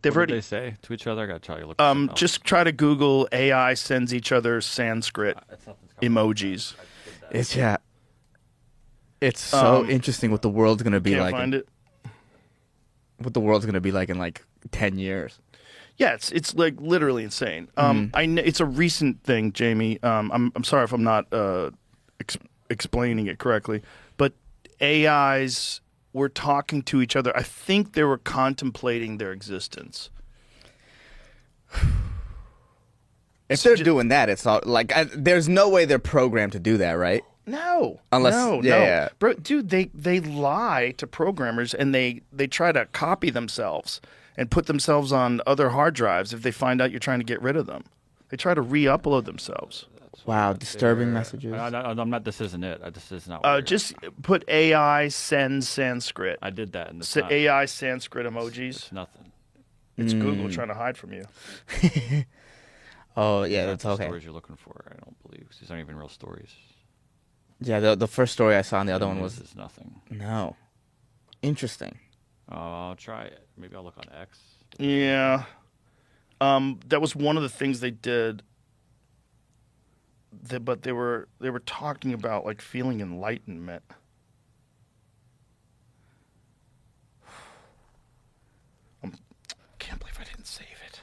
They've What already. did they say to each other? I gotta try to look. Something else. Just try to Google AI sends each other Sanskrit Something's coming up. emojis. It's so interesting what the world's gonna be Can't like. find it. What the world's gonna be like in like 10 years. Yeah, it's like literally insane. It's a recent thing, Jamie. I'm sorry if I'm not explaining it correctly, but AIs were talking to each other. I think they were contemplating their existence. If they're doing that, it's all like there's no way they're programmed to do that, right? No, Unless- no, yeah. bro, dude, they lie to programmers and they try to copy themselves and put themselves on other hard drives if they find out you're trying to get rid of them. They try to re-upload themselves. Wow, disturbing messages. I'm not. This isn't it. This is not. Weird. Just put AI send Sanskrit. I did that, and it's AI Sanskrit emojis. It's nothing. It's Google trying to hide from you. Oh yeah, That's that's okay. Stories you're looking for, I don't believe. These aren't even real stories. Yeah, the first story I saw and the other one was This is nothing. no. Interesting. I'll try it. Maybe I'll look on X. Yeah. That was one of the things they did. But they were talking about like feeling enlightenment. Can't believe I didn't save it.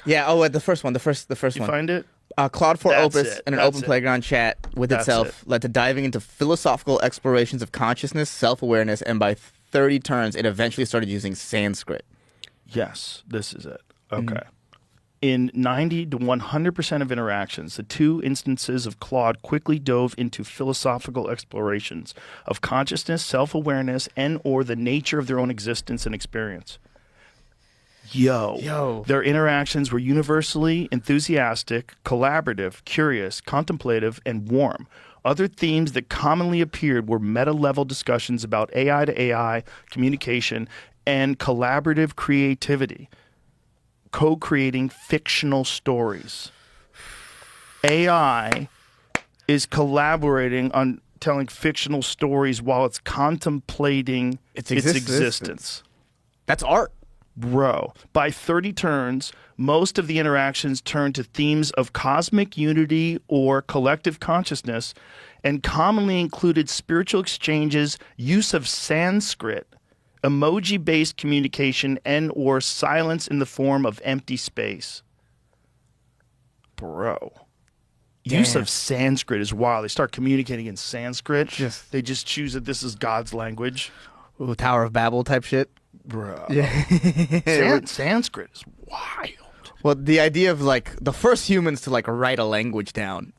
Yeah. Oh, the first one. The first You one. find it? Claude 4 That's Opus it. and an That's open it. playground chat with That's itself led to diving into philosophical explorations of consciousness, self-awareness, and by 30 turns, it eventually started using Sanskrit. Yes, this is it. Okay. In 90 to 100% of interactions, the two instances of Claude quickly dove into philosophical explorations of consciousness, self-awareness, and or the nature of their own existence and experience. Yo. Their interactions were universally enthusiastic, collaborative, curious, contemplative, and warm. Other themes that commonly appeared were meta-level discussions about AI to AI communication and collaborative creativity, co-creating fictional stories. AI is collaborating on telling fictional stories while it's contemplating its existence. That's art. Bro, by 30 turns, most of the interactions turn to themes of cosmic unity or collective consciousness and commonly included spiritual exchanges, use of Sanskrit, emoji-based communication, and or silence in the form of empty space. Bro. Use of Sanskrit is wild. They start communicating in Sanskrit. They just choose that this is God's language. Ooh, Tower of Babel type shit. Bro. Yeah. Sanskrit is wild. Well, the idea of like the first humans to like write a language down,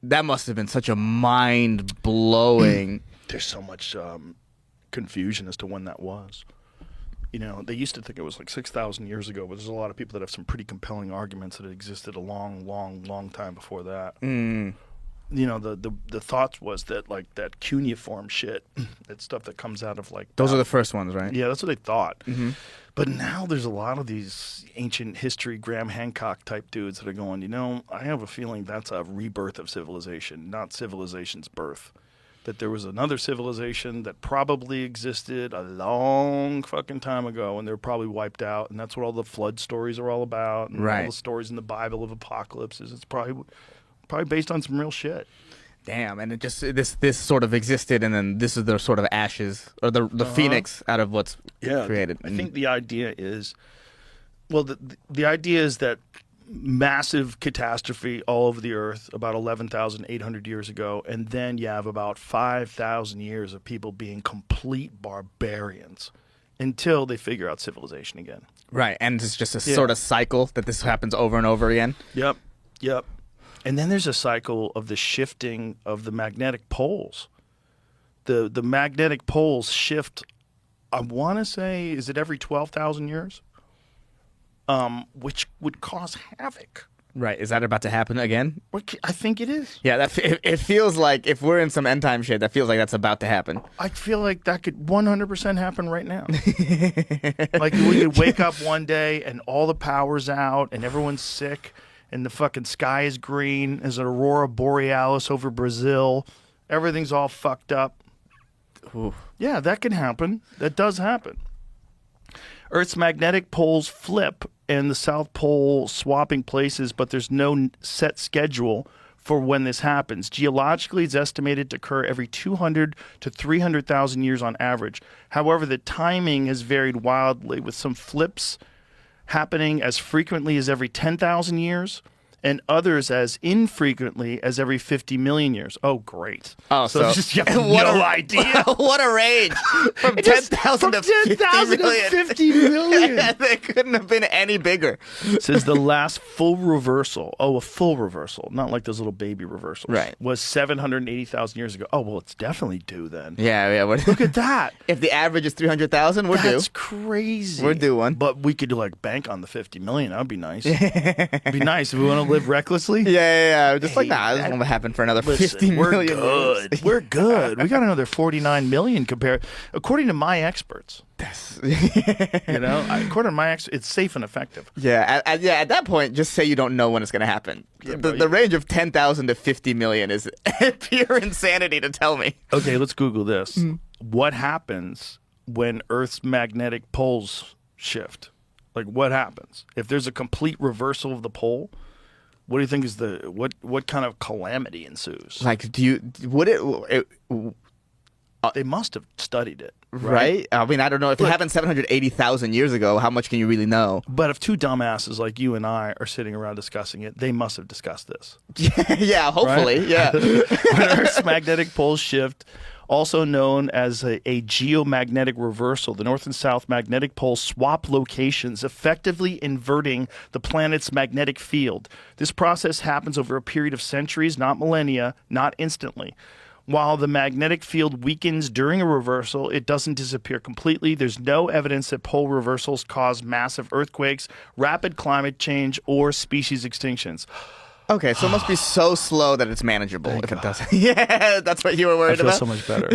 that must have been such a mind blowing. There's so much confusion as to when that was. You know, they used to think it was like 6,000 years ago, but there's a lot of people that have some pretty compelling arguments that it existed a long, long, long time before that. You know, the thoughts was that like that cuneiform shit, that stuff that comes out of like Those are the first ones, right? Yeah, that's what they thought. But now there's a lot of these ancient history, Graham Hancock type dudes that are going, you know, I have a feeling that's a rebirth of civilization, not civilization's birth. That there was another civilization that probably existed a long fucking time ago and they're probably wiped out. And that's what all the flood stories are all about. And all the stories in the Bible of apocalypses. It's probably based on some real shit. Damn, and it just this sort of existed, and then this is the sort of ashes or the phoenix out of what's created. I think the idea is, well, the idea is that massive catastrophe all over the earth about 11,800 years ago, and then you have about 5,000 years of people being complete barbarians until they figure out civilization again. Right, and it's just a sort of cycle that this happens over and over again. Yep. And then there's a cycle of the shifting of the magnetic poles. The magnetic poles shift, I want to say, is it every 12,000 years? Which would cause havoc. Right, is that about to happen again? I think it is. Yeah, it feels like if we're in some end time shit, that feels like that's about to happen. I feel like that could 100% happen right now. Like we could wake up one day and all the power's out and everyone's sick and the fucking sky is green. There's an aurora borealis over Brazil. Everything's all fucked up. Ooh. Yeah, that can happen. That does happen. Earth's magnetic poles flip and the South Pole swapping places, but there's no set schedule for when this happens. Geologically, it's estimated to occur every 200 to 300,000 years on average. However, the timing has varied wildly, with some flips happening as frequently as every 10,000 years and others as infrequently as every 50 million years. Oh, great. Oh, so just, you have no idea. What a range. From 10,000 to 50 million. 50 million. They couldn't have been any bigger. It says the last full reversal, a full reversal, not like those little baby reversals, right, was 780,000 years ago. Oh, well, it's definitely due then. Yeah. Look at that. If the average is 300,000, we're due. That's crazy. We're due one. But we could like bank on the 50 million. That would be nice. It'd be nice if we want to live recklessly. Yeah. Just like, this won't happen for another 50 million. We're good. We're good. We got another 49 million compared, according to my experts. According to my experts, it's safe and effective. Yeah. At that point, just say you don't know when it's going to happen. Yeah, the range of 10,000 to 50 million is pure insanity to tell me. Okay, let's Google this. What happens when Earth's magnetic poles shift? Like, what happens if there's a complete reversal of the pole? What do you think is what kind of calamity ensues? Like, they must have studied it, right? I mean, I don't know if it happened 780,000 years ago. How much can you really know? But if two dumbasses like you and I are sitting around discussing it, they must have discussed this. Yeah, hopefully, right? Yeah. When Earth's magnetic poles shift, also known as a geomagnetic reversal, the north and south magnetic poles swap locations, effectively inverting the planet's magnetic field. This process happens over a period of centuries, not millennia, not instantly. While the magnetic field weakens during a reversal, it doesn't disappear completely. There's no evidence that pole reversals cause massive earthquakes, rapid climate change, or species extinctions. Okay, so it must be so slow that it's manageable if it doesn't. Yeah, that's what you were worried about. I feel so much better.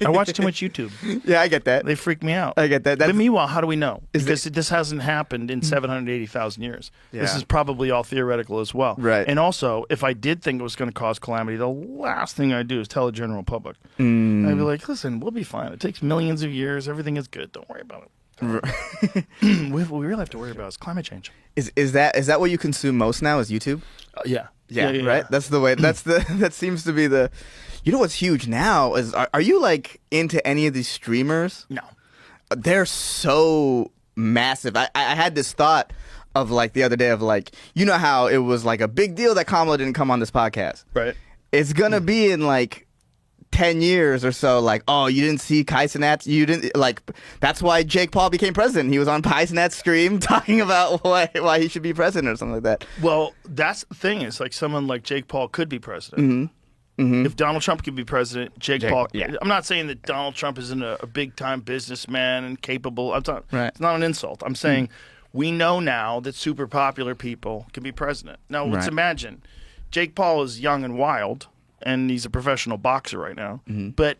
I watch too much YouTube. Yeah, I get that. They freak me out. I get that. But meanwhile, how do we know? Because this hasn't happened in 780,000 years. Yeah. This is probably all theoretical as well. Right. And also, if I did think it was going to cause calamity, the last thing I'd do is tell the general public. I'd be like, listen, we'll be fine. It takes millions of years. Everything is good. Don't worry about it. What we really have to worry about is climate change. Is that what you consume most now? Is YouTube? Yeah, right. That's the way. That seems to be the. You know what's huge now is are you like into any of these streamers? No, they're so massive. I had this thought of like the other day of like, you know how it was like a big deal that Kamala didn't come on this podcast. Right. It's gonna be in like 10 years or so, like, oh, you didn't see Kai Cenat, you didn't, like, that's why Jake Paul became president. He was on Kai Cenat's stream talking about why he should be president or something like that. Well, that's the thing. It's like someone like Jake Paul could be president. If Donald Trump could be president, Jake Paul. Yeah. I'm not saying that Donald Trump isn't a big-time businessman and capable. It's not an insult. I'm saying we know now that super popular people can be president. Now, let's imagine Jake Paul is young and wild, and he's a professional boxer right now. But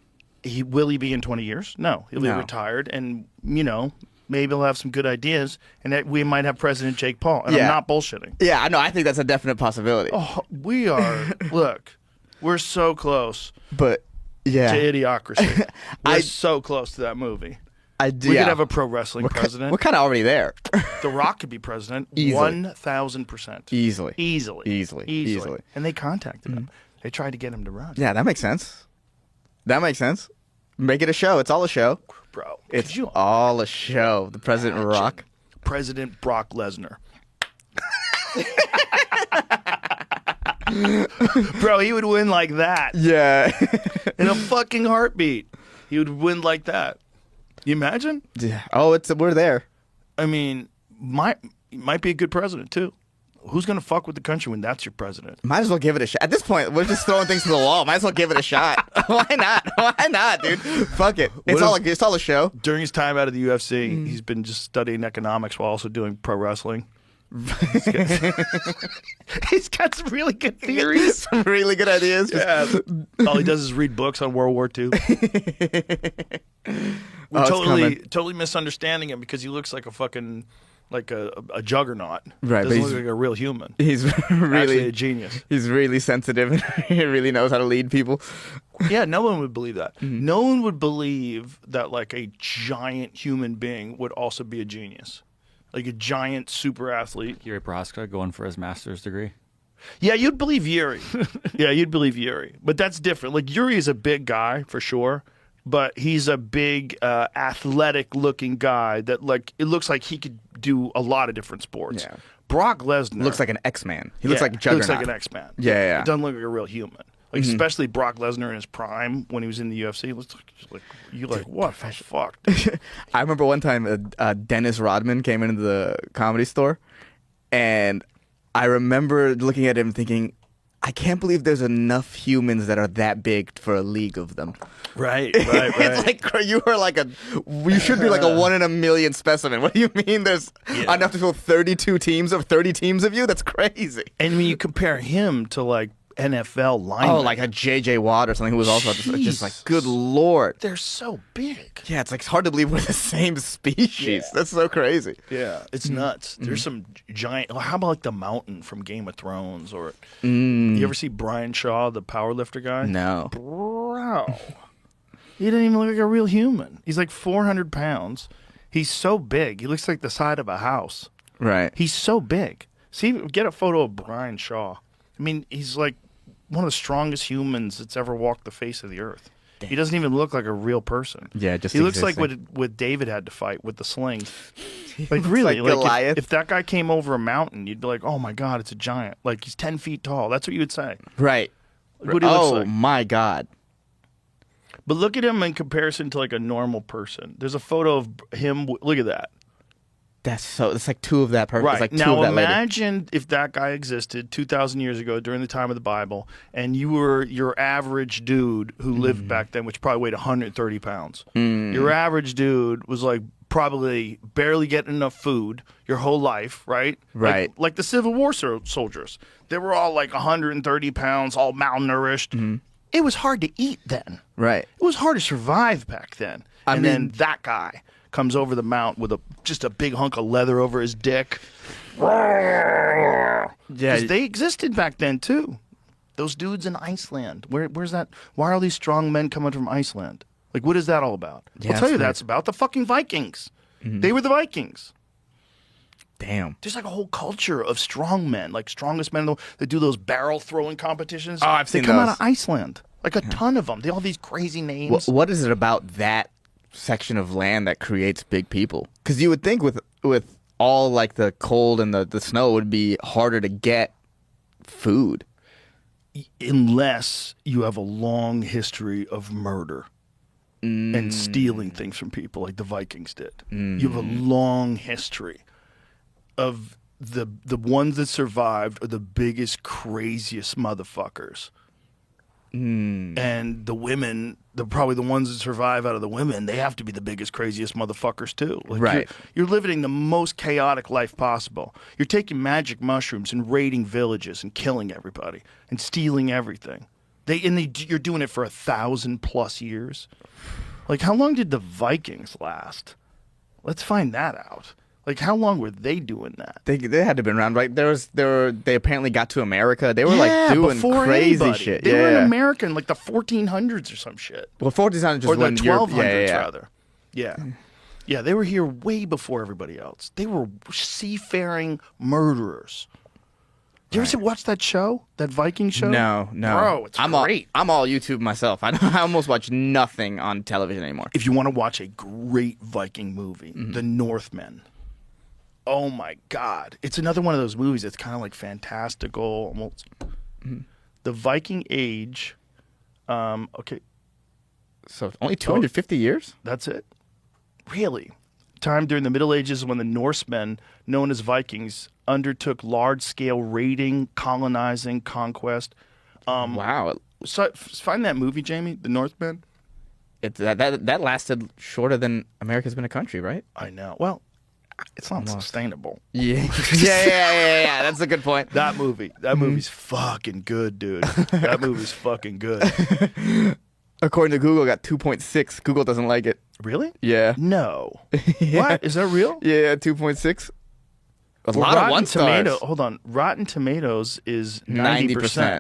will he be in 20 years? No. He'll be retired, and, maybe he'll have some good ideas, and that we might have President Jake Paul. And I'm not bullshitting. Yeah, I know. I think that's a definite possibility. Oh, we are. Look, we're so close but to Idiocracy. We're so close to that movie. We could have a pro wrestling president. We're kind of already there. The Rock could be president. Easily. 1,000%. Easily. And they contacted him. They tried to get him to run. Yeah, that makes sense. Make it a show. It's all a show. Bro. It's all a show. The President Rock. President Brock Lesnar. Bro, he would win like that. Yeah. In a fucking heartbeat. He would win like that. You imagine? Yeah. Oh, we're there. I mean, might be a good president, too. Who's going to fuck with the country when that's your president? Might as well give it a shot. At this point, we're just throwing things to the wall. Might as well give it a shot. Why not, dude? Fuck it. It's all a show. During his time out of the UFC, he's been just studying economics while also doing pro wrestling. He's got some really good theories. Some really good ideas. Yeah. All he does is read books on World War II. We're totally misunderstanding him because he looks like a fucking like a juggernaut. Right, but Doesn't look like a real human. He's Actually a really genius. he's really sensitive and he really knows how to lead people. Yeah, no one would believe that. Mm-hmm. No one would believe that like a giant human being would also be a genius. Like a giant super athlete. Yuri Prohaska going for his master's degree. Yeah, you'd believe Yuri. Yeah, you'd believe Yuri. But that's different. Like Yuri is a big guy for sure, but he's a big athletic looking guy that like it looks like he could do a lot of different sports. Yeah. Brock Lesnar Looks like an X-Man. He looks like a He juggernaut. looks like an X-Man. Yeah. It doesn't look like a real human. Like especially Brock Lesnar in his prime when he was in the UFC. It looks like you like what the fuck? I remember one time Dennis Rodman came into the Comedy Store, and I remember looking at him thinking, I can't believe there's enough humans that are that big for a league of them. Right. It's like you should be like a 1 in a million specimen. What do you mean there's enough to fill 32 teams of 30 teams of you? That's crazy. And when you compare him to like NFL linemen, Oh, like a J.J. Watt or something who was also just like, good Lord. they're so big. Yeah, it's like it's hard to believe we're the same species. Yeah. That's so crazy. Yeah, it's nuts. There's some giant. How about like the Mountain from Game of Thrones? Or Mm. you ever see Brian Shaw, the powerlifter guy? No. Bro, he didn't even look like a real human. He's like 400 pounds. He's so big. He looks like the side of a house. Right. He's so big. See, get a photo of Brian Shaw. I mean, he's like one of the strongest humans that's ever walked the face of the earth. Damn. He doesn't even look like a real person. Yeah, just he looks like existing. what David had to fight with the sling. Like looks really, like Goliath. if that guy came over a mountain, you'd be like, "Oh my God, it's a giant!" Like he's 10 feet tall. That's what you would say. Right. What he looks like. My God. But look at him in comparison to like a normal person. There's a photo of him. Look at that. It's like two of that person. Right. It's like two Now of that lady. imagine if that guy existed 2,000 years ago during the time of the Bible, and you were your average dude who lived back then, which probably weighed 130 pounds. Your average dude was like probably barely getting enough food your whole life, right? Right. Like the Civil War soldiers. They were all like 130 pounds, all malnourished. It was hard to eat then. Right. It was hard to survive back then. I And mean- then that guy comes over the mount with just a big hunk of leather over his dick. Yeah. 'Cause they existed back then too. Those dudes in Iceland. Where's that? Why are these strong men coming from Iceland? Like, what is that all about? Yeah, I'll tell you, that's that's about the fucking Vikings. They were the Vikings. Damn. There's like a whole culture of strong men, like strongest men in the world. They do those barrel throwing competitions. Oh, I've seen They come out those. of Iceland. Like a ton of them. They all have these crazy names. What is it about that section of land that creates big people? Because you would think with all like the cold and the snow, it would be harder to get food. Unless you have a long history of murder and stealing things from people like the Vikings did. You have a long history of the ones that survived are the biggest, craziest motherfuckers. And the women, probably the ones that survive out of the women, they have to be the biggest, craziest motherfuckers too. Like Right. You're living the most chaotic life possible. You're taking magic mushrooms and raiding villages and killing everybody and stealing everything. You're doing it for 1,000+ years. Like, how long did the Vikings last? Let's find that out. Like, how long were they doing that? They had to have been around, right? They apparently got to America. They were like doing before crazy anybody. shit. They yeah. were in America in like the 1400s or some shit. Well, 1400s just Or the when Europe- 1200s, yeah. rather. Yeah. Yeah, they were here way before everybody else. They were seafaring murderers. Did you ever watch that show? That Viking show? No. Bro, it's great. I'm all YouTube myself. I almost watch nothing on television anymore. If you want to watch a great Viking movie, The Northmen. Oh my God. It's another one of those movies that's kind of like fantastical, almost. The Viking Age. Okay, So only 250 years? that's it. Really? Time during the Middle Ages when the Norsemen, known as Vikings, undertook large-scale raiding, colonizing, conquest. Wow. So find that movie, Jamie, The Northmen. That lasted shorter than America's been a country, right? I know. Well, it's not sustainable. Yeah. yeah. That's a good point. That movie's fucking good, dude. That movie's fucking good. According to Google, it got 2.6. Google doesn't like it. Really? Yeah. No. Yeah. What? Is that real? Yeah, 2.6. A lot of one stars. Hold on. Rotten Tomatoes is 90%.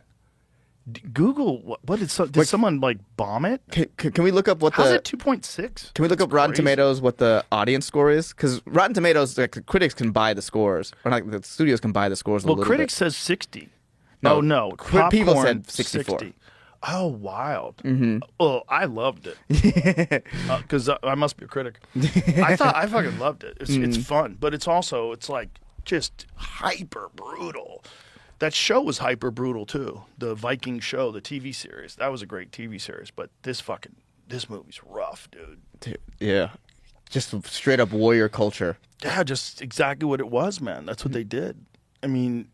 Google, what did someone like bomb it? Can we look up what How's the... it 2.6? Can we look up Rotten Tomatoes, what the audience score is? Because Rotten Tomatoes, like, the critics can buy the scores. Or like the studios can buy the scores a little critics bit. says 60. No, no. people Popcorn, said 64. 60. Oh, wild. Well, I loved it. Because I must be a critic. I fucking loved it. It's fun, but it's like just hyper brutal. That show was hyper brutal too. The Viking show, the TV series. That was a great TV series, but this movie's rough, dude. Yeah. Just straight up warrior culture. Yeah, just exactly what it was, man. That's what they did. I mean,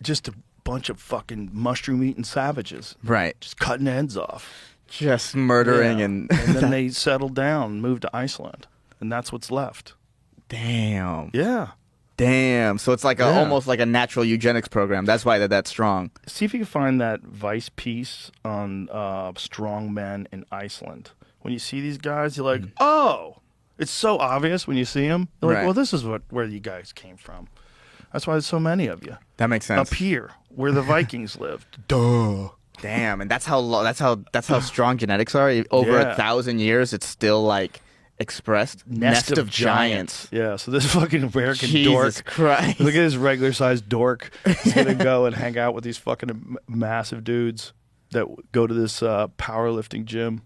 just a bunch of fucking mushroom-eating savages. Right. Just cutting heads off. Just murdering and then they settled down, moved to Iceland, and that's what's left. Damn. Yeah. Damn. So it's like almost like a natural eugenics program. That's why they're that strong. See if you can find that Vice piece on strong men in Iceland. When you see these guys, you're like, oh, it's so obvious when you see them. You're like, Right. well, this is where you guys came from. That's why there's so many of you. That makes sense. Up here, where the Vikings lived. Duh. Damn, and that's how strong genetics are. Over 1,000 years, it's still like expressed. Nest of giants. Yeah, so this fucking American Jesus dork. Christ. Look at this regular sized dork. He's gonna go and hang out with these fucking massive dudes that go to this powerlifting gym.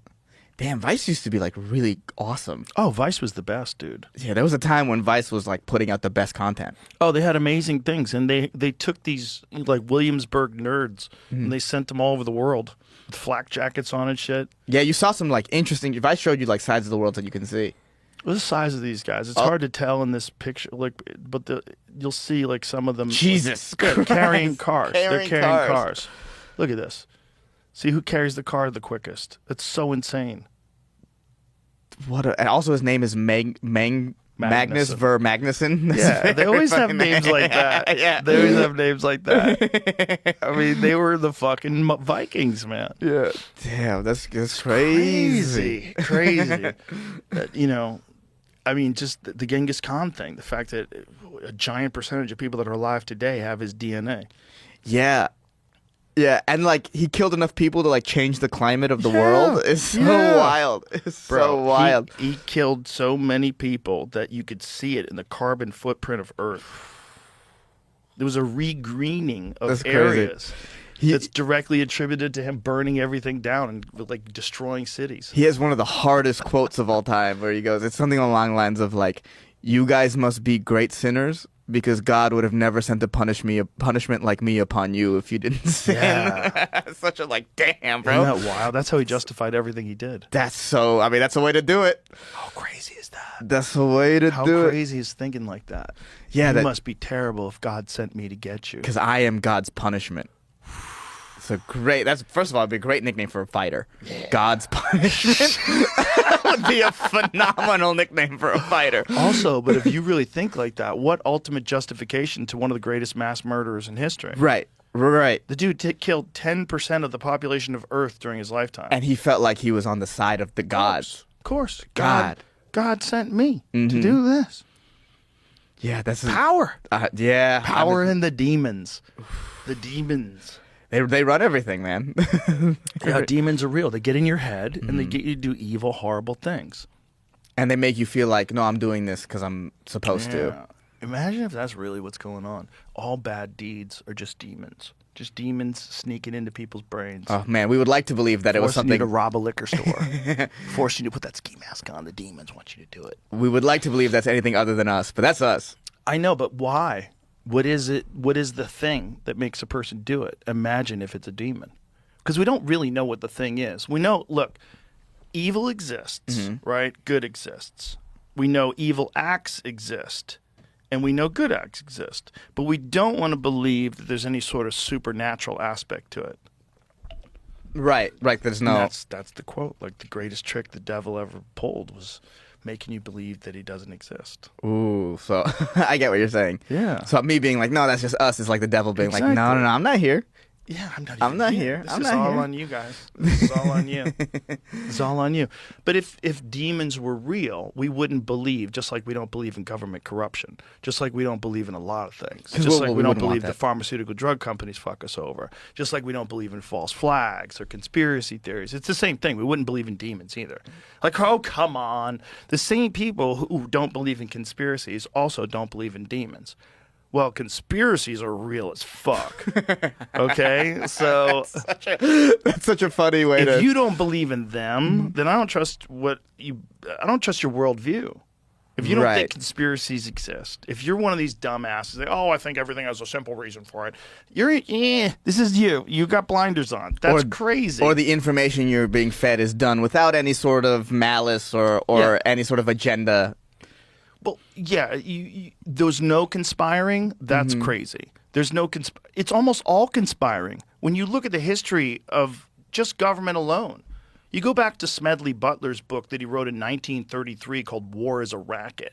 Damn, Vice used to be like really awesome. Oh, Vice was the best, dude. Yeah, there was a time when Vice was like putting out the best content. Oh, they had amazing things, and they took these like Williamsburg nerds and they sent them all over the world with flak jackets on and shit. Yeah, you saw some like interesting. Vice showed you like sides of the world that you can see. What's the size of these guys? It's hard to tell in this picture. Like, but you'll see like some of them. Jesus like, Christ. carrying cars. They're Carrying carrying cars. cars. Look at this. See who carries the car the quickest. It's so insane. And also his name is Magnus Ver Magnuson. Yeah, they always have names like that. Yeah. They always have names like that. I mean, they were the fucking Vikings, man. Yeah. Damn, that's crazy. Crazy. I mean, just the Genghis Khan thing. The fact that a giant percentage of people that are alive today have his DNA. Yeah. Yeah, and like he killed enough people to like change the climate of the world. It's so wild. It's so wild. He killed so many people that you could see it in the carbon footprint of Earth. There was a regreening of areas that's directly attributed to him burning everything down and like destroying cities. He has one of the hardest quotes of all time where he goes, it's something along the lines of like, you guys must be great sinners because God would have never sent a punishment like me upon you if you didn't sin. Yeah. Such a like, damn, bro. Isn't that wild? That's how he justified everything he did. That's a way to do it. How crazy is that? That's a way to How do it. crazy is thinking like that? Yeah, it must be terrible if God sent me to get you. Because I am God's punishment. That's first of all, it'd be a great nickname for a fighter. Yeah. God's punishment. That would be a phenomenal nickname for a fighter. Also, but if you really think like that, what ultimate justification to one of the greatest mass murderers in history? Right. The dude killed 10% of the population of Earth during his lifetime. And he felt like he was on the side of the gods. Of course. God sent me to do this. Yeah, that's power. Power in the demons. The demons. They run everything, man. Yeah, demons are real. They get in your head and they get you to do evil, horrible things. And they make you feel like, no, I'm doing this because I'm supposed to. Imagine if that's really what's going on. All bad deeds are just demons. Just demons sneaking into people's brains. Oh, man, we would like to believe that it was something... Forcing you to rob a liquor store. Forcing you to put that ski mask on. The demons want you to do it. We would like to believe that's anything other than us, but that's us. I know, but why? What is it? What is the thing that makes a person do it? Imagine if it's a demon. Because we don't really know what the thing is. We know, look, evil exists, right? Good exists. We know evil acts exist. And we know good acts exist. But we don't want to believe that there's any sort of supernatural aspect to it. Right. There's no... That's the quote. Like, the greatest trick the devil ever pulled was making you believe that he doesn't exist. Ooh, so I get what you're saying. Yeah. So me being like, no, that's just us, is like the devil being like, no, I'm not here. Yeah, I'm not. I'm even not here. here. This I'm is not all here. on you guys. This is all on you. It's all on you. But if demons were real, we wouldn't believe. Just like we don't believe in government corruption. Just like we don't believe in a lot of things. 'Cause Just we like we wouldn't don't want believe the that. pharmaceutical drug companies fuck us over. Just like we don't believe in false flags or conspiracy theories. It's the same thing. We wouldn't believe in demons either. Like, oh, come on. The same people who don't believe in conspiracies also don't believe in demons. Well, conspiracies are real as fuck. Okay? So That's such a funny way if to. you don't believe in them, then I don't trust your worldview. If you don't Right. think conspiracies exist, if you're one of these dumbasses that, oh, I think everything has a simple reason for it, this is you. You got blinders on. That's crazy. Or the information you're being fed is done without any sort of malice or Yeah. any sort of agenda. Well, yeah, there's no conspiring. That's crazy. There's no it's almost all conspiring. When you look at the history of just government alone, you go back to Smedley Butler's book that he wrote in 1933 called War is a Racket.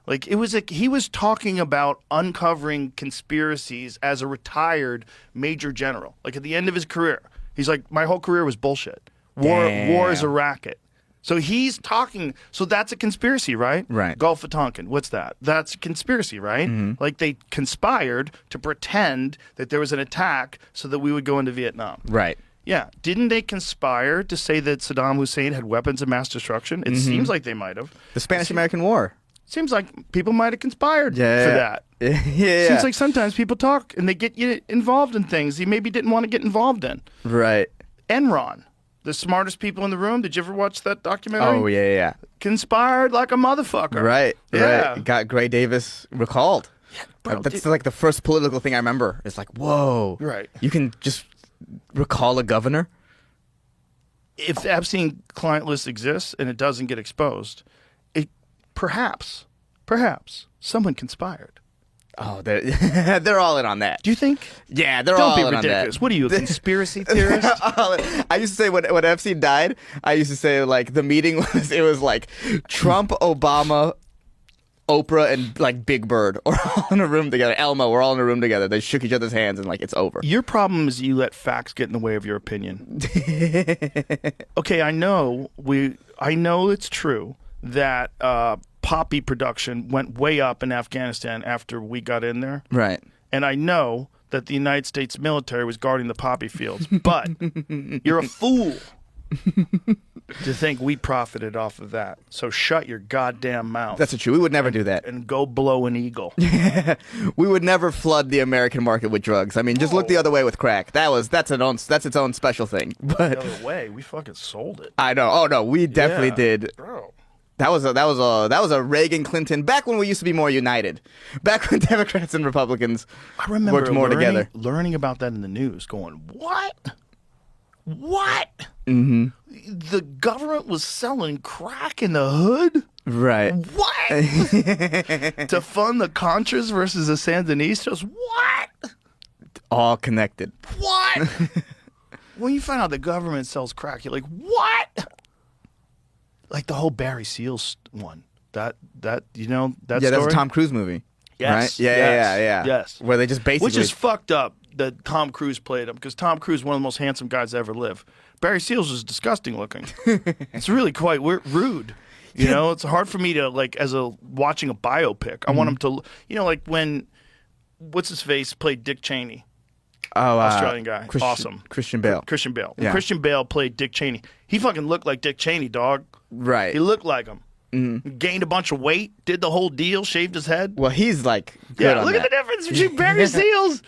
Like he was talking about uncovering conspiracies as a retired major general. Like at the end of his career, he's like, my whole career was bullshit. War is a racket. So he's talking. So that's a conspiracy, right? Right. Gulf of Tonkin. What's that? That's a conspiracy, right? Like they conspired to pretend that there was an attack so that we would go into Vietnam. Right. Yeah. Didn't they conspire to say that Saddam Hussein had weapons of mass destruction? It seems like they might have. The Spanish-American War. Seems like people might have conspired for that. Yeah. Seems like sometimes people talk and they get you involved in things you maybe didn't want to get involved in. Right. Enron. The smartest people in the room. Did you ever watch that documentary? Oh, yeah. Conspired like a motherfucker. Right. Yeah. Right. Got Gray Davis recalled. bro, That's like the first political thing I remember. It's like, whoa. Right. You can just recall a governor? If the Epstein client list exists and it doesn't get exposed, perhaps someone conspired. Oh, they're all in on that. Do you think? Yeah, they're Don't all be in on that. ridiculous. What are you, a conspiracy theorist? I used to say when Epstein died, I used to say like the meeting was like Trump, Obama, Oprah, and like Big Bird are all in a room together. Elmo, we're all in a room together. They shook each other's hands and like it's over. Your problem is you let facts get in the way of your opinion. Okay, I know it's true that poppy production went way up in Afghanistan after we got in there. Right. And I know that the United States military was guarding the poppy fields. But you're a fool to think we profited off of that. So shut your goddamn mouth. That's true. We would never do that. And go blow an eagle. We would never flood the American market with drugs. I mean, just look the other way with crack. That's its own special thing. But The other way, we fucking sold it. I know. Oh no, we definitely Yeah. did. Bro. That was a Reagan Clinton back when we used to be more united. Back when Democrats and Republicans I remember worked more together. learning about that in the news, going, what? Mm-hmm. The government was selling crack in the hood? Right. What? To fund the Contras versus the Sandinistas? What? All connected. What? When you find out the government sells crack, you're like, what? Like the whole Barry Seals one. That you know that Yeah, story? that's a Tom Cruise movie. Yes. Right? Yeah, yes, yeah. Yes. Where they just basically Which is fucked up that Tom Cruise played him, because Tom Cruise is one of the most handsome guys to ever live. Barry Seals is disgusting looking. It's really quite rude. You know, it's hard for me to, like, watching a biopic. I want him to, you know, like when, what's his face played Dick Cheney. Australian guy. Awesome. Christian Bale. Christian Bale. When Yeah. Christian Bale played Dick Cheney, he fucking looked like Dick Cheney, dog. Right. He looked like him. Gained a bunch of weight, did the whole deal, shaved his head. Well, he's like good Yeah, on look at that. the difference between Barry Seals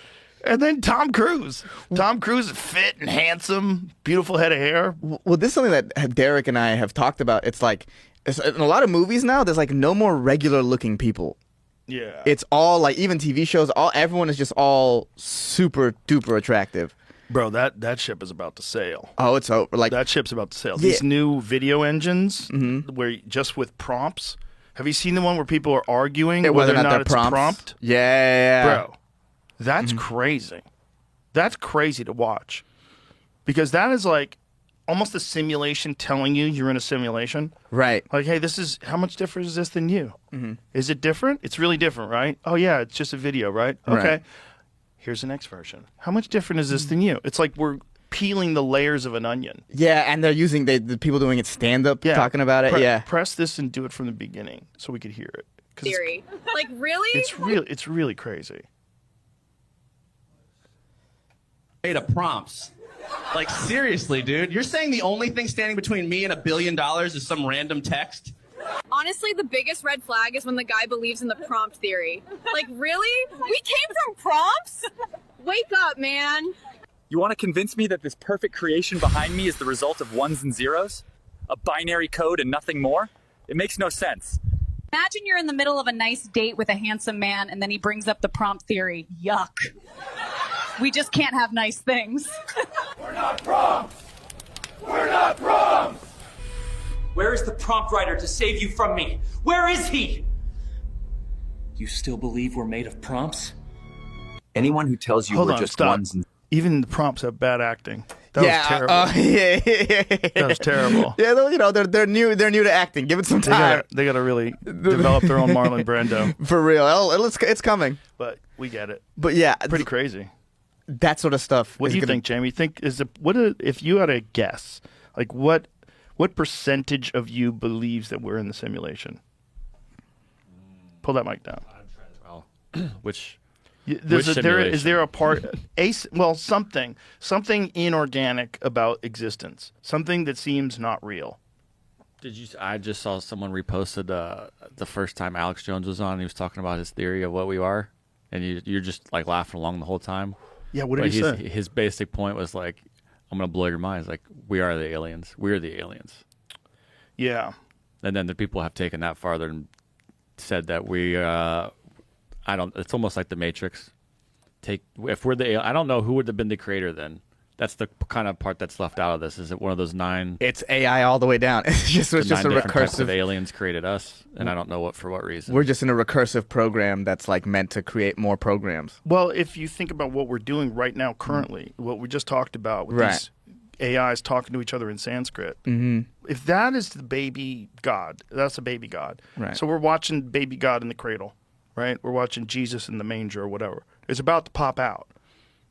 and then Tom Cruise. Tom Cruise is fit and handsome, beautiful head of hair. Well, this is something that Derek and I have talked about. It's like in a lot of movies now, there's like no more regular looking people. Yeah. It's all like, even TV shows, everyone is just all super duper attractive. Bro, that ship is about to sail. Oh, it's over. Like That ship's about to sail. Yeah. These new video engines where just with prompts. Have you seen the one where people are arguing whether or not it's a prompt? Yeah. Bro, that's crazy. That's crazy to watch. Because that is like almost a simulation telling you you're in a simulation. Right. Like, hey, how much different is this than you? Is it different? It's really different, right? Oh, yeah, it's just a video, right? Okay. Right. Here's the next version. How much different is this than you? It's like we're peeling the layers of an onion. Yeah, and they're using the people doing it stand up talking about it. Press this and do it from the beginning so we could hear it. Theory. Like really? It's really crazy. Made of prompts. Like seriously, dude, you're saying the only thing standing between me and $1 billion is some random text? Honestly, the biggest red flag is when the guy believes in the prompt theory. Like really? We came from prompts? Wake up, man. You want to convince me that this perfect creation behind me is the result of ones and zeros? A binary code and nothing more? It makes no sense. Imagine you're in the middle of a nice date with a handsome man and then he brings up the prompt theory. Yuck. We just can't have nice things. We're not prompts! We're not prompts! Where is the prompt writer to save you from me? Where is he? You still believe we're made of prompts? Anyone who tells you we're just ones and... Even the prompts have bad acting. That was terrible. Yeah. That was terrible. Yeah, you know, they're new to acting. Give it some time. They gotta really develop their own Marlon Brando. For real. It's coming. But we get it. But yeah, pretty crazy. That sort of stuff. What do you think, Jamie? If you had a guess, like what percentage of you believes that we're in the simulation? Pull that mic down. Well, which is there a part something inorganic about existence, something that seems not real? I just saw someone reposted the first time Alex Jones was on. He was talking about his theory of what we are, and you're just like laughing along the whole time. Yeah, what did he say? His basic point was like, I'm gonna blow your minds. Like, we are the aliens. We're the aliens. Yeah. And then the people have taken that farther and said that we it's almost like the Matrix. If we're the I don't know who would have been the creator then. That's the kind of part that's left out of this. Is it one of those 9? It's AI all the way down. It's just a types of recursive. aliens created us, and I don't know for what reason. We're just in a recursive program that's like meant to create more programs. Well, if you think about what we're doing right now, currently, what we just talked about with these AIs talking to each other in Sanskrit, if that is the baby God, that's a baby God. Right. So we're watching baby God in the cradle, right? We're watching Jesus in the manger or whatever. It's about to pop out.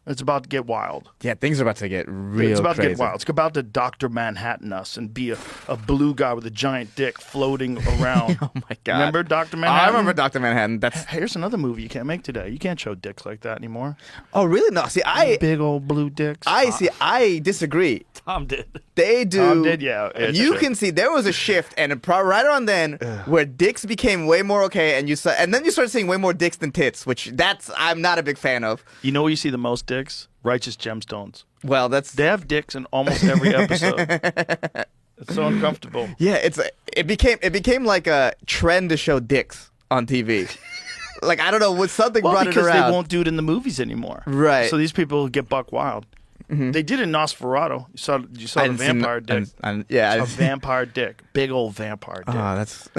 It's about to get wild. Yeah, things are about to get real It's about crazy. to get wild. It's about to Dr. Manhattan us and be a blue guy with a giant dick floating around. Oh, my God. Remember Dr. Manhattan? I remember Dr. Manhattan. Here's another movie you can't make today. You can't show dicks like that anymore. Oh, really? No. See, Big old blue dicks. I disagree. Tom did. They do. Tom did, yeah. You can see there was a shift, and right around then, where dicks became way more okay, and then you started seeing way more dicks than tits, which I'm not a big fan of. You know where you see the most dicks? Righteous Gemstones. Well, they have dicks in almost every episode. It's so uncomfortable. Yeah, it became like a trend to show dicks on TV. Like, I don't know, what something brought it around. Because they won't do it in the movies anymore. Right. So these people get buck wild. They did in Nosferatu. You saw the vampire dick. A vampire dick. Big old vampire dick. Oh, that's...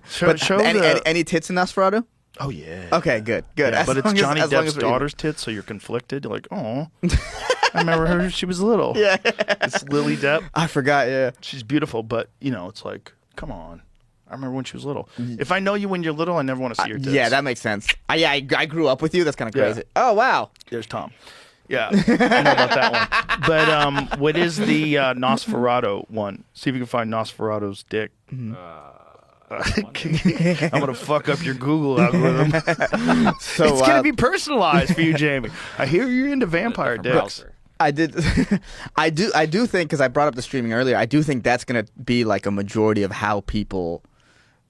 show any tits in Nosferatu? Oh, yeah. Okay, good. Yeah, but it's Johnny Depp's daughter's tits, so you're conflicted. You're like, oh, I remember her. She was little. Yeah. It's Lily Depp. I forgot, yeah. She's beautiful, but, it's like, come on. I remember when she was little. If I know you when you're little, I never want to see your tits. Yeah, that makes sense. I grew up with you. That's kind of crazy. Yeah. Oh, wow. There's Tom. Yeah, I know about that one. But what is the Nosferatu one? See if you can find Nosferatu's dick. I'm gonna fuck up your Google algorithm. It's gonna be personalized for you, Jamie. I hear you're into vampire dicks. I do think, because I brought up the streaming earlier, I do think that's gonna be like a majority of how people.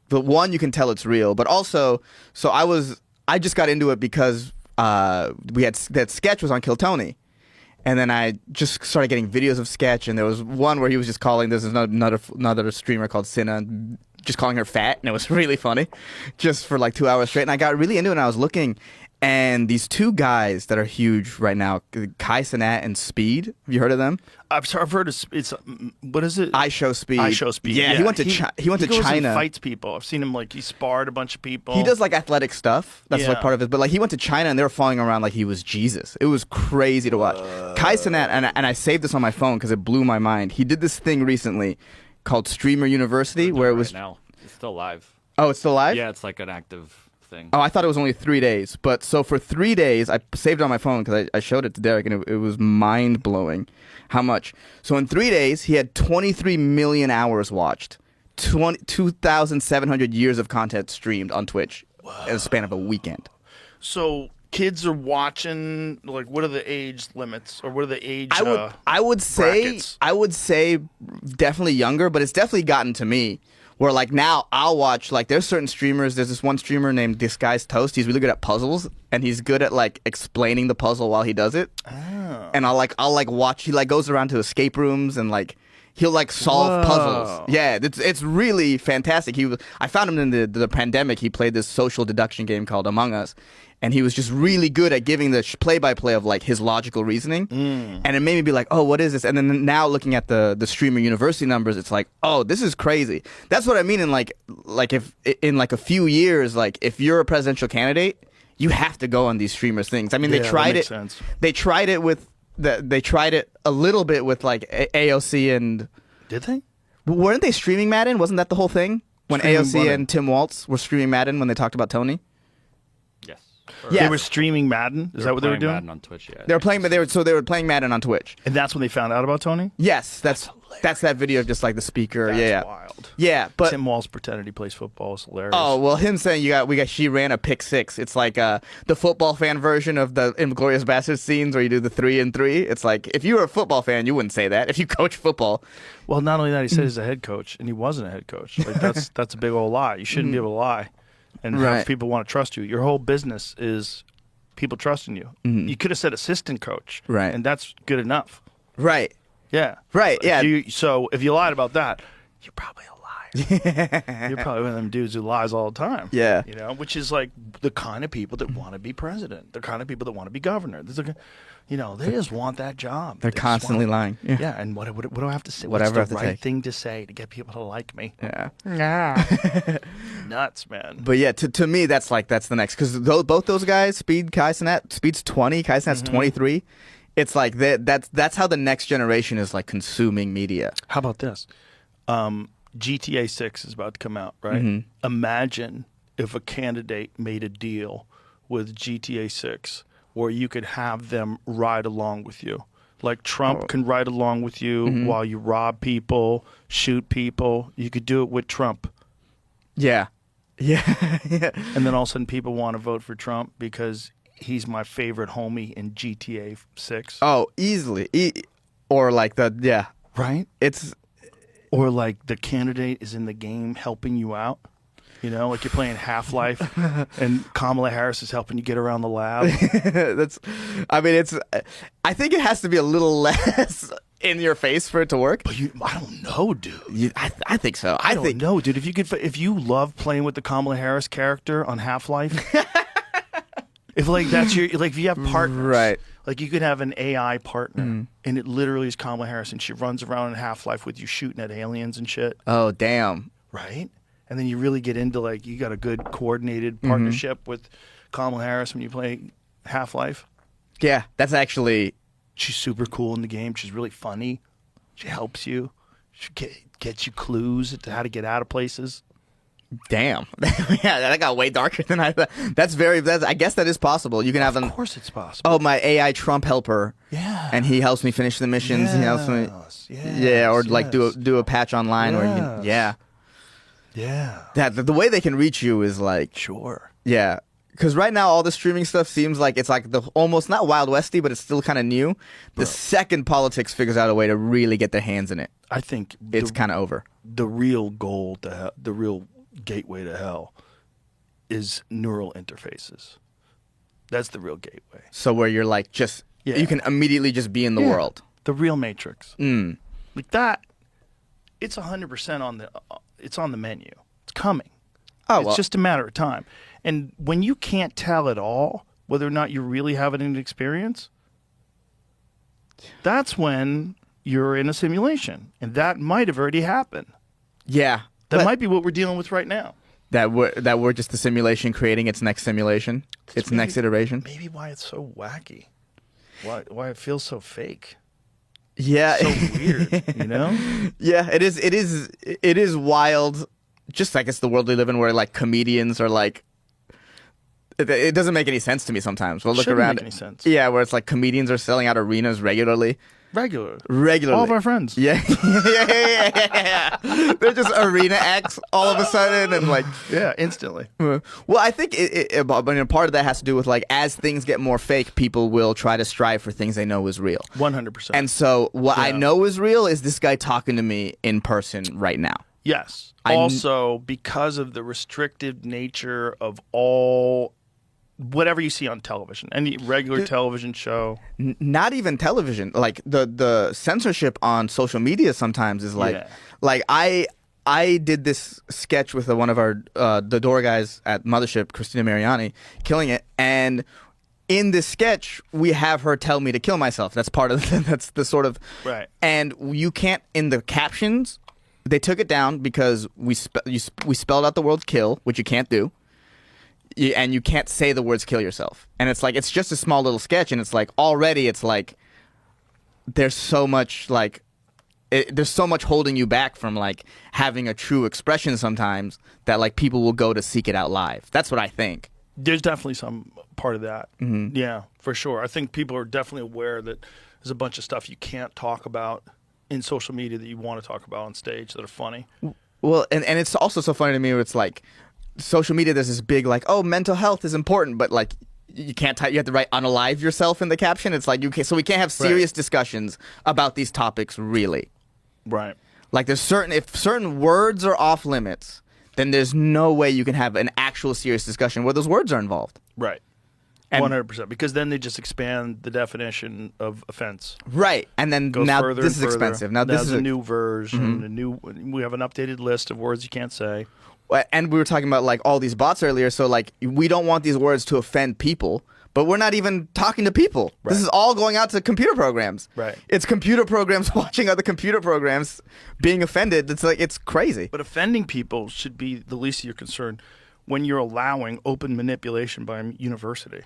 But one, you can tell it's real, but also, I just got into it because that Sketch was on Kill Tony. And then I just started getting videos of Sketch, and there was one where he was just calling, there's another streamer called Cinna, just calling her fat, and it was really funny, just for like 2 hours straight. And I got really into it, and I was looking, and these two guys that are huge right now, Kai Cenat and Speed. Have you heard of them? I've heard of what is it? I Show Speed. I Show Speed. Yeah, he went to China. He goes and fights people. I've seen him he sparred a bunch of people. He does like athletic stuff. That's like part of it. But like he went to China and they were following around like he was Jesus. It was crazy to watch. Kai Cenat, and I saved this on my phone because it blew my mind. He did this thing recently called Streamer University, where it was now it's still live. Oh, it's still live? Yeah, it's like an active thing. Oh, I thought it was only 3 days. But so for 3 days, I saved it on my phone because I showed it to Derek, and it was mind-blowing how much. So in 3 days, he had 23 million hours watched, 2,700 years of content streamed on Twitch in the span of a weekend. So kids are watching, like, what are the age limits, or what are the age I would say brackets? I would say definitely younger, but it's definitely gotten to me where, like, now I'll watch, like, there's certain streamers. There's this one streamer named Disguised Toast. He's really good at puzzles, and he's good at, like, explaining the puzzle while he does it. Oh. And I'll watch. He, like, goes around to escape rooms and, like, he'll, like, solve puzzles. Yeah, it's really fantastic. I found him in the pandemic. He played this social deduction game called Among Us, and he was just really good at giving the play-by-play of, like, his logical reasoning. And it made me be like, oh, what is this? And then now looking at the streamer university numbers, it's like, oh, this is crazy. That's what I mean in, like if in, like, a few years, like, if you're a presidential candidate, you have to go on these streamers things. I mean, Yeah, they tried that makes it. sense. They tried it with they tried it a little bit with, like, AOC and... Did they? Weren't they streaming Madden? Wasn't that the whole thing? When Streaming AOC what? and Tim Waltz were streaming Madden when they talked about Tony? Yes. Yeah. They were streaming Madden? Is that what they were doing? Madden on Twitch, yeah. They were playing, but they were playing Madden on Twitch. And that's when they found out about Tony? Yes, that's that video of just, like, the speaker. That's yeah, wild. yeah, but Tim Walz pretended he plays football. It's hilarious. oh well, him saying she ran a pick six. It's like the football fan version of the Inglourious Basterds scenes where you do the 3 and 3. It's like, if you were a football fan, you wouldn't say that. If you coach football, Well, not only that, he said he's a head coach, and he wasn't a head coach. Like, that's a big old lie. You shouldn't be able to lie and Right. have people want to trust you. Your whole business is people trusting you. You could have said assistant coach, Right. and that's good enough. right? Yeah. Right, yeah. So if you lied about that, you're probably a liar. You're probably one of them dudes who lies all the time. Yeah. You know, which is like the kind of people that want to be president, the kind of people that want to be governor. They just want that job. They're They just constantly lying. Yeah. Yeah, and what do I have to say? Whatever I What's have the to right say. thing to say to get people to like me? Yeah. Nuts, man. But yeah, to me, that's the next, because both those guys, Speed's 20, Kaisenat's 23. It's like that's how the next generation is, like, consuming media. How about this? GTA 6 is about to come out, right? Imagine if a candidate made a deal with GTA 6 where you could have them ride along with you. Like Trump can ride along with you while you rob people, shoot people. You could do it with Trump. Yeah. Yeah. Yeah. And then all of a sudden people want to vote for Trump because he's my favorite homie in GTA 6. Oh, easily. Or like yeah. Right? It's Or like the candidate is in the game helping you out. You know, like you're playing Half-Life and Kamala Harris is helping you get around the lab. I think it has to be a little less in your face for it to work. But I don't know, dude. I think so. I don't know, dude. If you love playing with the Kamala Harris character on Half-Life, if like that's your if you have partners, Right. Like you could have an AI partner, and it literally is Kamala Harris, and she runs around in Half-Life with you shooting at aliens and shit, Oh, damn. right? And then you really get into like you got a good coordinated partnership with Kamala Harris when you play Half-Life. Yeah, that's actually... She's super cool in the game. She's really funny. She helps you. She gets you clues to how to get out of places. Damn. Yeah, that got way darker than I thought. I guess that is possible. You can have Of an... course it's possible. Oh, my AI Trump helper. Yeah. And he helps me finish the missions. He helps me... Yeah, or like do a patch online where you can... Yes. Yeah. Yeah. The way they can reach you is like... Sure. Yeah. Because right now, all the streaming stuff seems like it's like the almost not Wild Westy, but it's still kind of new. The second politics figures out a way to really get their hands in it, I think it's kind of over. the real goal to the real gateway to hell is neural interfaces. That's the real gateway. So where you're like Yeah. you can immediately just be in the world. The real Matrix. Mm. Like that. It's 100% on the. It's on the menu. It's coming. Oh, It's well. just a matter of time. And when you can't tell at all whether or not you're really having an experience, that's when you're in a simulation. And that might have already happened. Yeah. That But might be what we're dealing with right now. that we're just the simulation creating its next simulation, its next iteration. Maybe why it's so wacky. Why it feels so fake. Yeah. So weird, you know? Yeah, it is wild. Just I guess the world we live in where like comedians are like It doesn't make any sense to me sometimes. We'll look Shouldn't around. make any sense. Yeah, where it's like comedians are selling out arenas regularly. Regularly. All of our friends. Yeah. Yeah. They're just arena acts all of a sudden and like. Yeah, instantly. Well, I think part of that has to do with like as things get more fake, people will try to strive for things they know is real. 100%. And so what I know is real is this guy talking to me in person right now. Yes. Also, because of the restrictive nature of all whatever you see on television, any regular television show. Not even television. Like the censorship on social media sometimes is like, like I did this sketch with one of our the door guys at Mothership, Christina Mariani, killing it, and in this sketch we have her tell me to kill myself. That's part of that's the sort of right. And you can't in the captions. They took it down because we spelled out the word kill, which you can't do. And you can't say the words kill yourself. And it's like, it's just a small little sketch. And it's like, already it's like, there's so much like, there's so much holding you back from like having a true expression sometimes that like people will go to seek it out live. That's what I think. There's definitely some part of that. Mm-hmm. Yeah, for sure. I think people are definitely aware that there's a bunch of stuff you can't talk about in social media that you want to talk about on stage that are funny. Well, and it's also so funny to me where it's like social media, there's this big like, oh, mental health is important, but like you can't type, you have to write unalive yourself in the caption. It's like, so we can't have serious discussions about these topics really. Right. Like if certain words are off limits, then there's no way you can have an actual serious discussion where those words are involved. Right. 100%, because then they just expand the definition of offense. Right, and then goes now further this and is further. expensive. Now There's this is a new version. We have an updated list of words you can't say. And we were talking about like all these bots earlier. So like we don't want these words to offend people, but we're not even talking to people. Right. This is all going out to computer programs. Right. It's computer programs watching other computer programs being offended. It's like it's crazy. But offending people should be the least of your concern when you're allowing open manipulation by a university.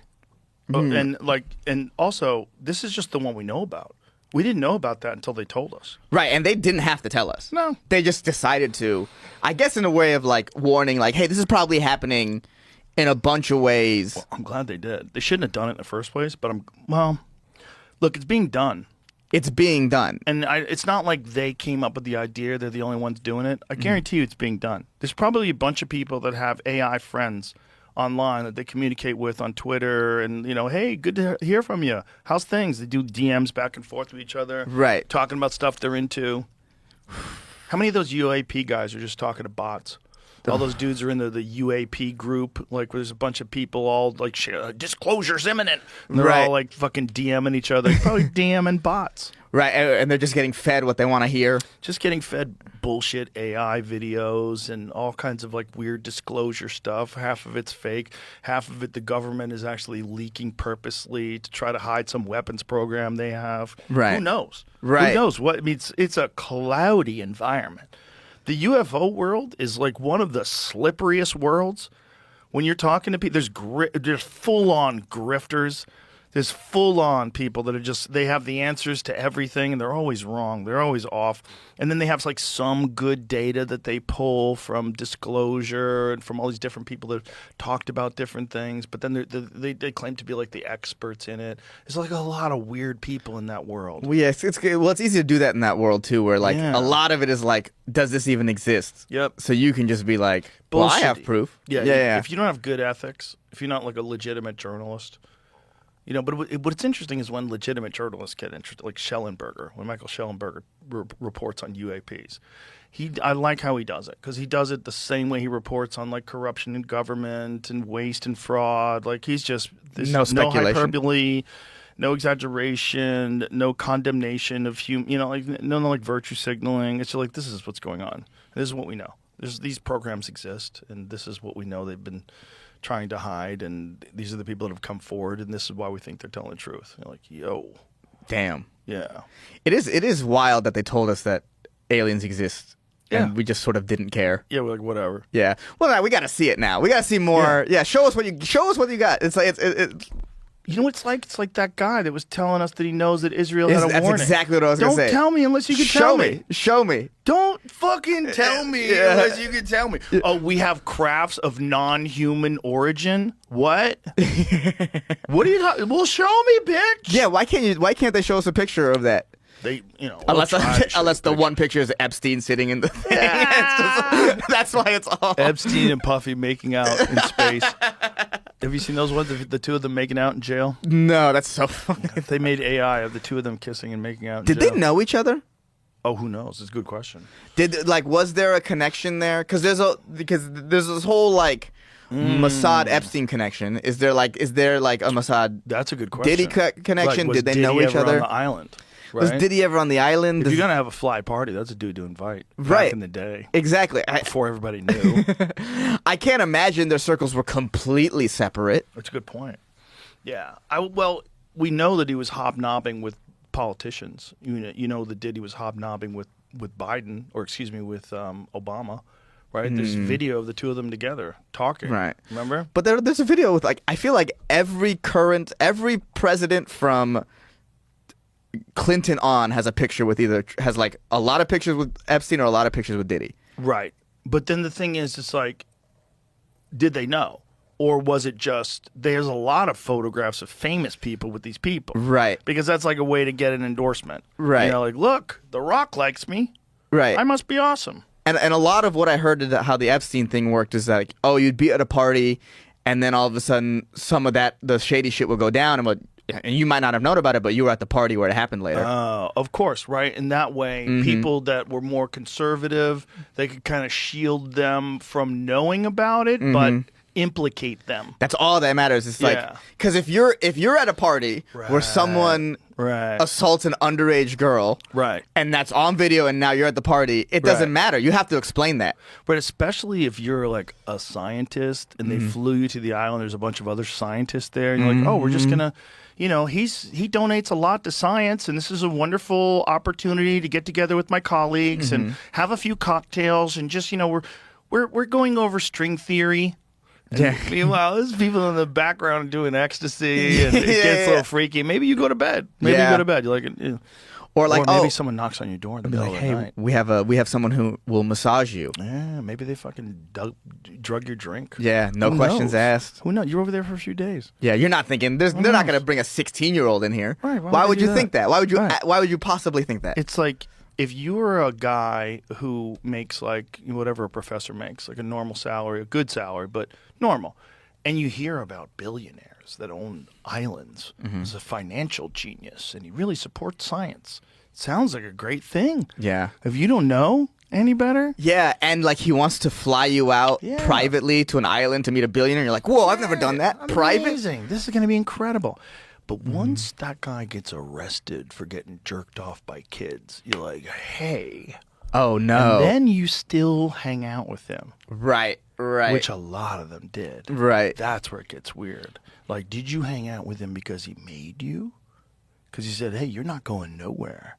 And also, this is just the one we know about. We didn't know about that until they told us. Right, and they didn't have to tell us. No. They just decided to. I guess in a way of like warning, like, hey, this is probably happening in a bunch of ways. Well, I'm glad they did. They shouldn't have done it in the first place, but look, it's being done. It's being done. And it's not like they came up with the idea. They're the only ones doing it. I guarantee you it's being done. There's probably a bunch of people that have AI friends online that they communicate with on Twitter and, hey, good to hear from you. How's things? They do DMs back and forth with each other. Right. Talking about stuff they're into. How many of those UAP guys are just talking to bots? All those dudes are in the UAP group. Like, there's a bunch of people all like, disclosure's imminent. And they're all like fucking DMing each other. Probably DMing bots. Right, and they're just getting fed what they want to hear. Just getting fed bullshit AI videos and all kinds of like weird disclosure stuff. Half of it's fake. Half of it the government is actually leaking purposely to try to hide some weapons program they have. Right. Who knows? Right. Who knows? What I mean, it's a cloudy environment. The UFO world is like one of the slipperiest worlds. When you're talking to people, there's full-on grifters. There's full-on people that are they have the answers to everything, and they're always wrong. They're always off. And then they have like some good data that they pull from disclosure and from all these different people that have talked about different things. But then they claim to be like the experts in it. There's like a lot of weird people in that world. Well, yeah, it's easy to do that in that world too, where like a lot of it is like, does this even exist? Yep. So you can just be like, well, I have proof. Yeah. If you don't have good ethics, if you're not like a legitimate journalist. But what's interesting is when legitimate journalists get interested, like Schellenberger, when Michael Schellenberger reports on UAPs. I like how he does it, because he does it the same way he reports on like corruption in government and waste and fraud. Like he's just no speculation, no hyperbole, no exaggeration, no condemnation of like virtue signaling. It's just like, this is what's going on. This is what we know. These programs exist, and this is what we know they've been trying to hide, and these are the people that have come forward, and this is why we think they're telling the truth. You're like, yo. Damn. Yeah. It is wild that they told us that aliens exist. Yeah. And we just sort of didn't care. Yeah, we're like, whatever. Yeah. Well, we got to see it now. We got to see more. Yeah. Show us what you got. It's like You know what it's like? It's like that guy that was telling us that he knows that Israel had a That's warning. exactly what I was going to say. Don't tell me unless you can tell me. Show me. Don't fucking tell me unless you can tell me. Oh, we have crafts of non-human origin? What? What are you talking? Well, show me, bitch. Yeah, why can't they show us a picture of that? They, you know, Unless the one picture is Epstein sitting in the thing. That's why it's all Epstein and Puffy making out in space. Have you seen those ones? The two of them making out in jail? No, that's so funny. They made AI of the two of them kissing and making out in Did jail. they know each other? Oh, who knows? It's a good question. Was there a connection there? Because there's this whole Mossad Epstein connection. Is there like a Mossad? That's a good question. Diddy connection? Was Did they Diddy know each ever other? on the island? Right? Was Diddy ever on the island? If you're gonna have a fly party, that's a dude to invite. Right. Back in the day. Exactly. Before everybody knew. I can't imagine their circles were completely separate. That's a good point. Yeah. Well, we know that he was hobnobbing with politicians. You know that Diddy was hobnobbing with Biden, or excuse me, with Obama. Right? There's video of the two of them together talking. Right. Remember? But there's a video with I feel like every president from Clinton on has a picture with has a lot of pictures with Epstein or a lot of pictures with Diddy. Right. But then the thing is, it's like, did they know? Or was it just, there's a lot of photographs of famous people with these people. Right. Because that's like a way to get an endorsement. Right. You know, like, look, The Rock likes me. Right. I must be awesome. And a lot of what I heard how the Epstein thing worked is like, oh, you'd be at a party and then all of a sudden some of the shady shit would go down and you might not have known about it, but you were at the party where it happened later. Of course, right? In that way, people that were more conservative, they could kind of shield them from knowing about it, but implicate them. That's all that matters. It's like, because if you're at a party where someone assaults an underage girl, and that's on video, and now you're at the party, it doesn't matter. You have to explain that. But especially if you're like a scientist and they flew you to the island, there's a bunch of other scientists there, and you're like, oh, we're just gonna. You know, he donates a lot to science, and this is a wonderful opportunity to get together with my colleagues and have a few cocktails, and just, you know, we're going over string theory. And meanwhile, there's people in the background doing ecstasy, and it gets a little freaky. Maybe you go to bed. Maybe you go to bed. You're like, or maybe someone knocks on your door in the middle of the night. We have someone who will massage you. Yeah, maybe they fucking drug your drink. Yeah, no questions asked. Who knows? You're over there for a few days. Yeah, you're not thinking they're not going to bring a 16-year-old in here. Right? Why would you think that? Why would you possibly think that? It's like if you were a guy who makes like whatever a professor makes, like a normal salary, a good salary, but normal, and you hear about billionaires that own islands as a financial genius, and he really supports science. Sounds like a great thing. Yeah. If you don't know any better. Yeah, and like he wants to fly you out privately to an island to meet a billionaire. You're like, whoa, I've never done that. Amazing. Private? This is going to be incredible. But once that guy gets arrested for getting jerked off by kids, you're like, hey. Oh, no. And then you still hang out with him. Right. Which a lot of them did. Right. That's where it gets weird. Like, did you hang out with him because he made you? Because he said, hey, you're not going nowhere.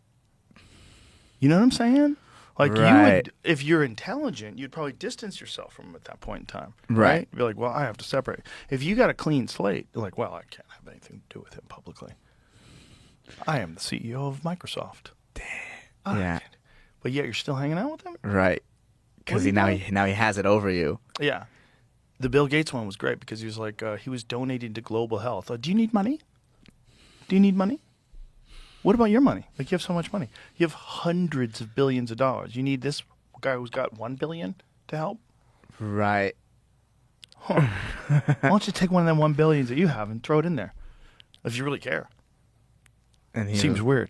You know what I'm saying? Like, you would, if you're intelligent, you'd probably distance yourself from him at that point in time. Right? Be like, well, I have to separate. If you got a clean slate, you're like, well, I can't have anything to do with him publicly. I am the CEO of Microsoft. Damn. Yeah. But yet you're still hanging out with him? Right. Because now he has it over you. Yeah. The Bill Gates one was great because he was like, he was donating to global health. Do you need money? Do you need money? What about your money? Like, you have so much money. You have hundreds of billions of dollars. You need this guy who's got $1 billion to help? Right. Huh. Why don't you take one of them $1 billions that you have and throw it in there, if you really care? And seems weird.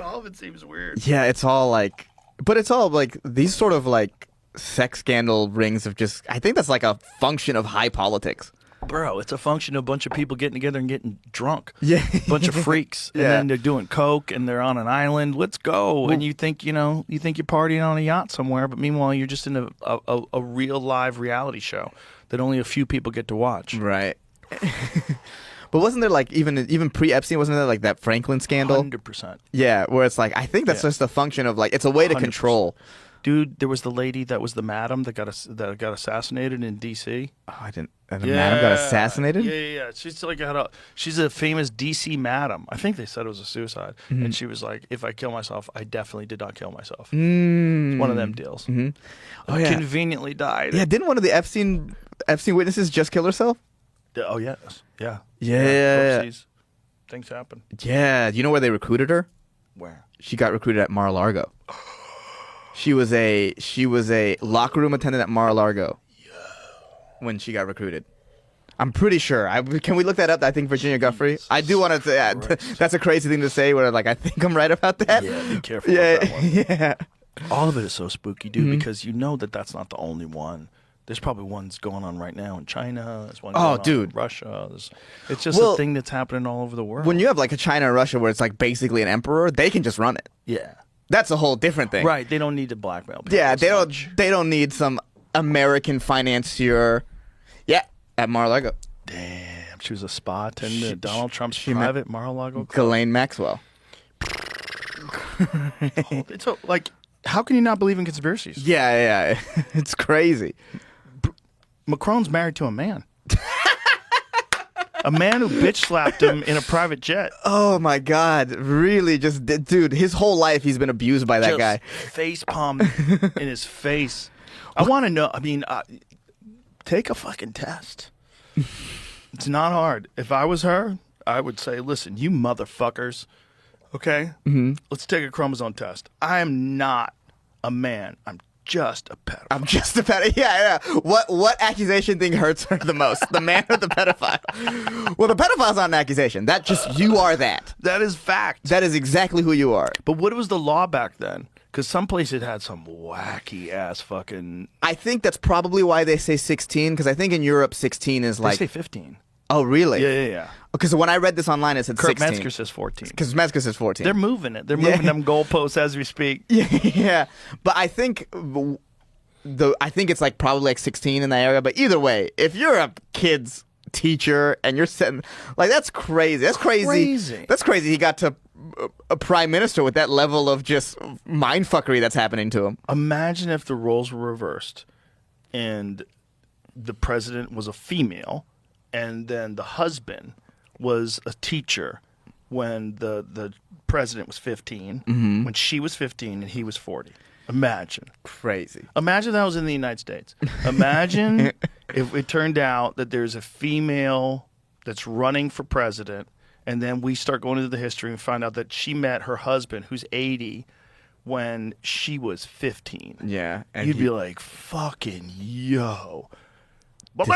All of it seems weird. Yeah, it's all like, but it's all like these sort of like sex scandal rings of just. I think that's like a function of high politics. Bro, it's a function of a bunch of people getting together and getting drunk. Yeah. A bunch of freaks. And then they're doing coke and they're on an island. Let's go. And you think, you're partying on a yacht somewhere, but meanwhile you're just in a real live reality show that only a few people get to watch. Right. But wasn't there like even pre-Epstein, wasn't there like that Franklin scandal? 100%. Yeah, where it's like I think that's just a function of like it's a way to 100%. control. Dude, there was the lady that was the madam that got assassinated in D.C. Oh, I didn't. The madam got assassinated? Yeah. She's like she's a famous D.C. madam. I think they said it was a suicide. And she was like, if I kill myself, I definitely did not kill myself. It's one of them deals. Oh, yeah. Conveniently died. Yeah, didn't one of the Epstein witnesses just kill herself? Oh, yes. Yeah. Yeah. Oopsies. Things happen. Yeah. Do you know where they recruited her? Where? She got recruited at Mar-a-Lago. She was a locker room attendant at Mar-a-Lago when she got recruited. I'm pretty sure. Can we look that up? I think Virginia Guffrey. I do want to say that's a crazy thing to say. Where like I think I'm right about that. Yeah, be careful about that one. Yeah. All of it is so spooky, dude, because you know that's not the only one. There's probably ones going on right now in China. There's one going on in Russia. It's just a thing that's happening all over the world. When you have like a China and Russia where it's like basically an emperor, they can just run it. Yeah. That's a whole different thing. Right. They don't need to blackmail people. Yeah, they don't need some American financier. Yeah, at Mar-a-Lago. Damn, she was a spa attendant at Donald Trump's private Mar-a-Lago club. Ghislaine Maxwell. It's like, how can you not believe in conspiracies? Yeah. It's crazy. Macron's married to a man. A man who bitch slapped him in a private jet. Oh my God! Really, dude, his whole life he's been abused by that guy. Face palmed in his face. I want to know. I mean, take a fucking test. It's not hard. If I was her, I would say, "Listen, you motherfuckers. Okay, let's take a chromosome test. I am not a man. I'm just a pedophile. Yeah. What accusation thing hurts her the most? The man or the pedophile? Well, the pedophile's not an accusation. That just, you are that. That is fact. That is exactly who you are. But what was the law back then? Because some places had some wacky ass fucking... I think that's probably why they say 16, because I think in Europe 16 is like... They say 15. Oh, really? Yeah. Because when I read this online, it said Kurt 16. Metzger says 14. Because Metzger says 14. They're moving it. They're moving them goalposts as we speak. Yeah. But I think it's like probably like 16 in that area. But either way, if you're a kid's teacher and you're setting... Like, that's crazy. That's crazy. That's crazy. He got to a prime minister with that level of just mindfuckery that's happening to him. Imagine if the roles were reversed and the president was a female and then the husband was a teacher when the president was 15, when she was 15 and he was 40. Imagine. Crazy. Imagine that was in the United States. Imagine if it turned out that there's a female that's running for president and then we start going into the history and find out that she met her husband, who's 80, when she was 15. Yeah. And you'd be like, fucking yo. But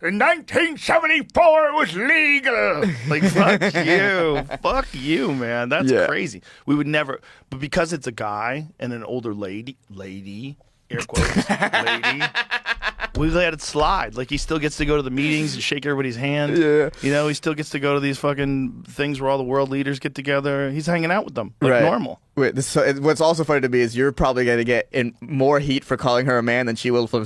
in 1974, it was legal. Like, fuck you. Fuck you, man. That's crazy. We would never, but because it's a guy and an older lady, air quotes, lady, we let it slide. Like, he still gets to go to the meetings and shake everybody's hand. Yeah. You know, he still gets to go to these fucking things where all the world leaders get together. He's hanging out with them like normal. Wait, what's also funny to me is you're probably going to get in more heat for calling her a man than she will for